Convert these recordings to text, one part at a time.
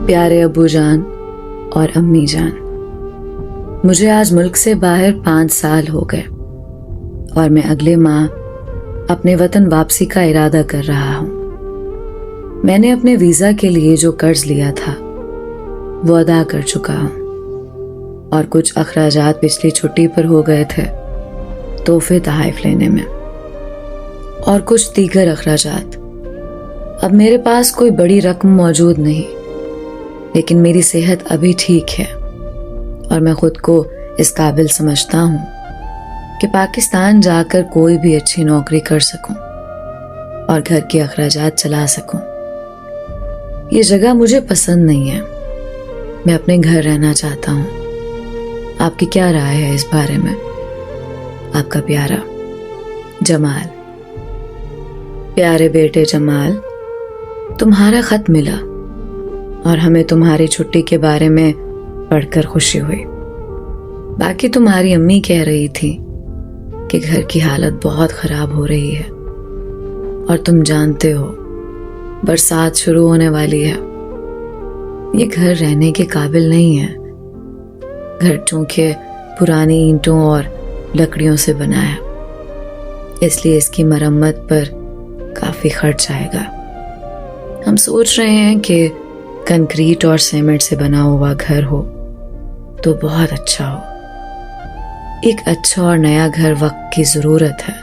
پیارے ابو جان اور امی جان، مجھے آج ملک سے باہر 5 سال ہو گئے اور میں اگلے ماہ اپنے وطن واپسی کا ارادہ کر رہا ہوں۔ میں نے اپنے ویزا کے لیے جو قرض لیا تھا وہ ادا کر چکا ہوں، اور کچھ اخراجات پچھلی چھٹی پر ہو گئے تھے تحفے تحائف لینے میں، اور کچھ دیگر اخراجات۔ اب میرے پاس کوئی بڑی رقم موجود نہیں، لیکن میری صحت ابھی ٹھیک ہے اور میں خود کو اس قابل سمجھتا ہوں کہ پاکستان جا کر کوئی بھی اچھی نوکری کر سکوں اور گھر کے اخراجات چلا سکوں۔ یہ جگہ مجھے پسند نہیں ہے، میں اپنے گھر رہنا چاہتا ہوں۔ آپ کی کیا رائے ہے اس بارے میں؟ آپ کا پیارا جمال۔ پیارے بیٹے جمال، تمہارا خط ملا اور ہمیں تمہاری چھٹی کے بارے میں پڑھ کر خوشی ہوئی۔ باقی تمہاری امی کہہ رہی تھی کہ گھر کی حالت بہت خراب ہو رہی ہے، اور تم جانتے ہو برسات شروع ہونے والی ہے۔ یہ گھر رہنے کے قابل نہیں ہے۔ گھر چونکہ پرانی اینٹوں اور لکڑیوں سے بنا ہے، اس لیے اس کی مرمت پر کافی خرچ آئے گا۔ ہم سوچ رہے ہیں کہ کنکریٹ اور سیمنٹ سے بنا ہوا گھر ہو تو بہت اچھا ہو۔ ایک اچھا اور نیا گھر وقت کی ضرورت ہے۔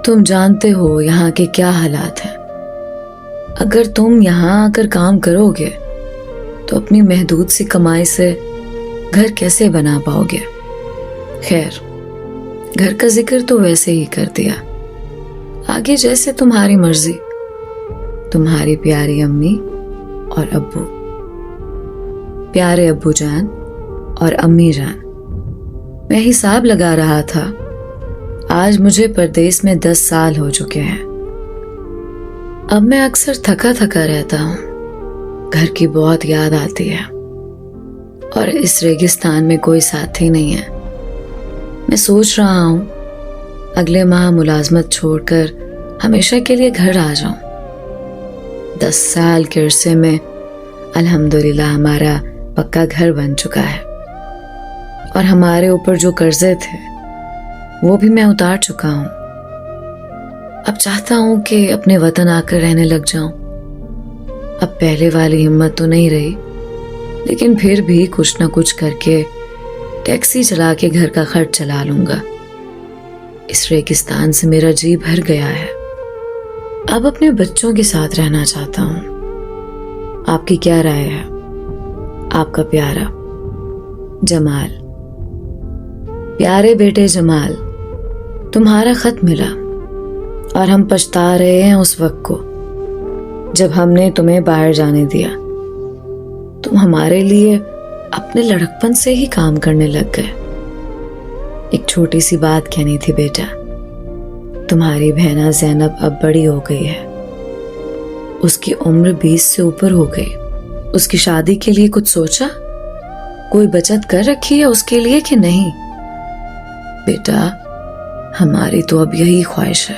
تم جانتے ہو یہاں کے کیا حالات ہیں۔ اگر تم یہاں آ کر کام کرو گے تو اپنی محدود سی کمائی سے گھر کیسے بنا پاؤ گے؟ خیر، گھر کا ذکر تو ویسے ہی کر دیا، آگے جیسے تمہاری مرضی۔ تمہاری پیاری امی اور ابو۔ پیارے ابو جان اور امی جان، میں حساب لگا رہا تھا، آج مجھے پردیس میں 10 سال ہو چکے ہیں۔ اب میں اکثر تھکا تھکا رہتا ہوں، گھر کی بہت یاد آتی ہے، اور اس ریگستان میں کوئی ساتھی نہیں ہے۔ میں سوچ رہا ہوں اگلے ماہ ملازمت چھوڑ کر ہمیشہ کے لیے گھر آ جاؤں۔ 10 سال کے عرصے میں الحمدللہ ہمارا پکا گھر بن چکا ہے، اور ہمارے اوپر جو قرضے تھے وہ بھی میں اتار چکا ہوں۔ اب چاہتا ہوں کہ اپنے وطن آ کر رہنے لگ جاؤں۔ اب پہلے والی ہمت تو نہیں رہی، لیکن پھر بھی کچھ نہ کچھ کر کے ٹیکسی چلا کے گھر کا خرچ چلا لوں گا۔ اس ریگستان سے میرا جی بھر گیا ہے، اب اپنے بچوں کے ساتھ رہنا چاہتا ہوں۔ آپ کی کیا رائے ہے؟ آپ کا پیارا جمال۔ پیارے بیٹے جمال، تمہارا خط ملا اور ہم پچھتا رہے ہیں اس وقت کو جب ہم نے تمہیں باہر جانے دیا۔ تم ہمارے لیے اپنے لڑکپن سے ہی کام کرنے لگ گئے۔ ایک چھوٹی سی بات کہنی تھی بیٹا، تمہاری بہنا زینب اب بڑی ہو گئی ہے، اس کی عمر 20 سے اوپر ہو گئی۔ اس کی شادی کے لیے کچھ سوچا؟ کوئی بچت کر رکھی ہے اس کے لیے کہ نہیں؟ بیٹا، ہماری تو اب یہی خواہش ہے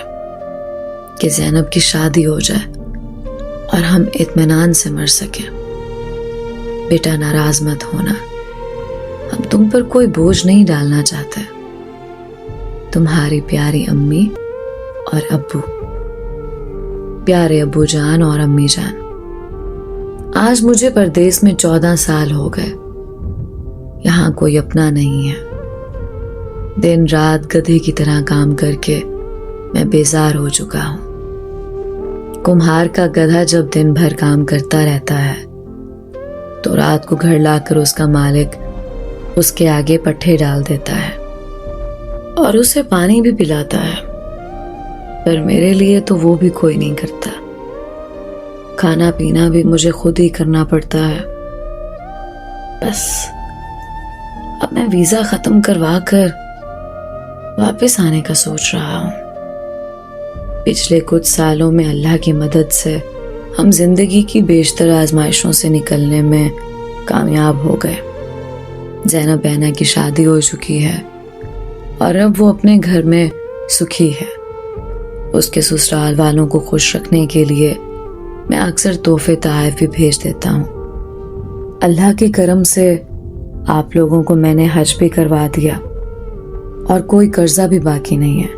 کہ زینب کی شادی ہو جائے اور ہم اطمینان سے مر سکیں۔ بیٹا ناراض مت ہونا، ہم تم پر کوئی بوجھ نہیں ڈالنا چاہتے۔ تمہاری پیاری امی اور ابو۔ پیارے ابو جان اور امی جان، آج مجھے پردیس میں 14 سال ہو گئے۔ یہاں کوئی اپنا نہیں ہے۔ دن رات گدھے کی طرح کام کر کے میں بیزار ہو چکا ہوں۔ کمہار کا گدھا جب دن بھر کام کرتا رہتا ہے تو رات کو گھر لا کر اس کا مالک اس کے آگے پٹھے ڈال دیتا ہے اور اسے پانی بھی پلاتا ہے، پر میرے لیے تو وہ بھی کوئی نہیں کرتا۔ کھانا پینا بھی مجھے خود ہی کرنا پڑتا ہے۔ بس اب میں ویزا ختم کروا کر واپس آنے کا سوچ رہا ہوں۔ پچھلے کچھ سالوں میں اللہ کی مدد سے ہم زندگی کی بیشتر آزمائشوں سے نکلنے میں کامیاب ہو گئے۔ زینب بہنا کی شادی ہو چکی ہے اور اب وہ اپنے گھر میں سکھی ہے۔ اس کے سسرال والوں کو خوش رکھنے کے لیے میں اکثر تحفے تحائف بھی بھیج دیتا ہوں۔ اللہ کے کرم سے آپ لوگوں کو میں نے حج بھی کروا دیا اور کوئی قرضہ بھی باقی نہیں ہے.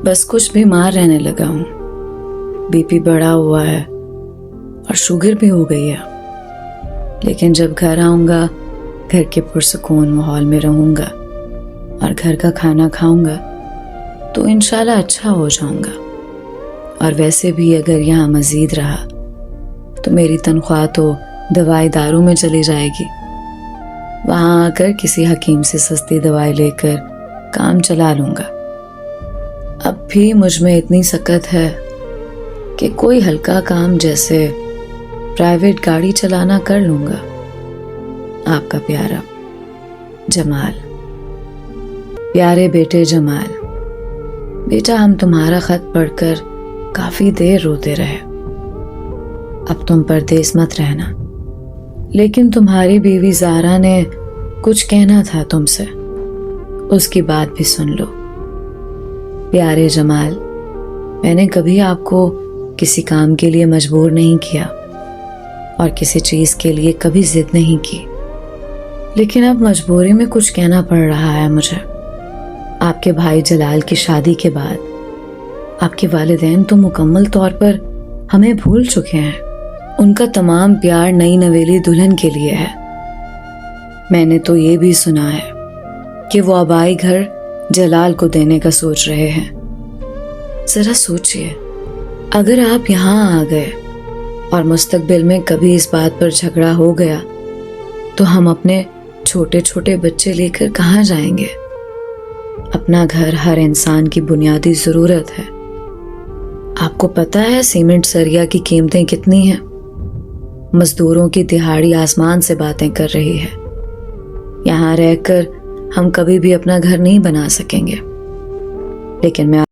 بس کچھ بیمار رہنے لگا ہوں. بی پی بڑھا ہوا ہے اور شوگر بھی ہو گئی ہے. لیکن جب گھر آؤں گا گھر کے پرسکون ماحول میں رہوں گا اور گھر کا کھانا کھاؤں گا تو انشاءاللہ اچھا ہو جاؤں گا. اور ویسے بھی اگر یہاں مزید رہا تو میری تنخواہ تو دوائی دارو میں چلی جائے گی. وہاں آ کر کسی حکیم سے سستی دوائی لے کر کام چلا لوں گا. اب بھی مجھ میں اتنی سکت ہے کہ کوئی ہلکا کام جیسے پرائیویٹ گاڑی چلانا کر لوں گا. آپ کا پیارا جمال. پیارے بیٹے جمال، بیٹا ہم تمہارا خط پڑھ کر کافی دیر روتے رہے. اب تم پردیس مت رہنا، لیکن تمہاری بیوی زارا نے کچھ کہنا تھا تم سے، اس کی بات بھی سن لو. پیارے جمال، میں نے کبھی آپ کو کسی کام کے لیے مجبور نہیں کیا اور کسی چیز کے لیے کبھی ضد نہیں کی، لیکن اب مجبوری میں کچھ کہنا پڑ رہا ہے مجھے. آپ کے بھائی جلال کی شادی کے بعد آپ کے والدین تو مکمل طور پر ہمیں بھول چکے ہیں. ان کا تمام پیار نئی نویلی دلہن کے لیے ہے. میں نے تو یہ بھی سنا ہے کہ وہ آبائی گھر جلال کو دینے کا سوچ رہے ہیں. ذرا سوچئے، اگر آپ یہاں آ گئے اور مستقبل میں کبھی اس بات پر جھگڑا ہو گیا تو ہم اپنے چھوٹے چھوٹے بچے لے کر کہاں جائیں گے؟ اپنا گھر ہر انسان کی بنیادی ضرورت ہے. آپ کو پتہ ہے سیمنٹ سریا کی قیمتیں کتنی ہیں؟ مزدوروں کی دہاڑی آسمان سے باتیں کر رہی ہے. یہاں رہ کر ہم کبھی بھی اپنا گھر نہیں بنا سکیں گے، لیکن میں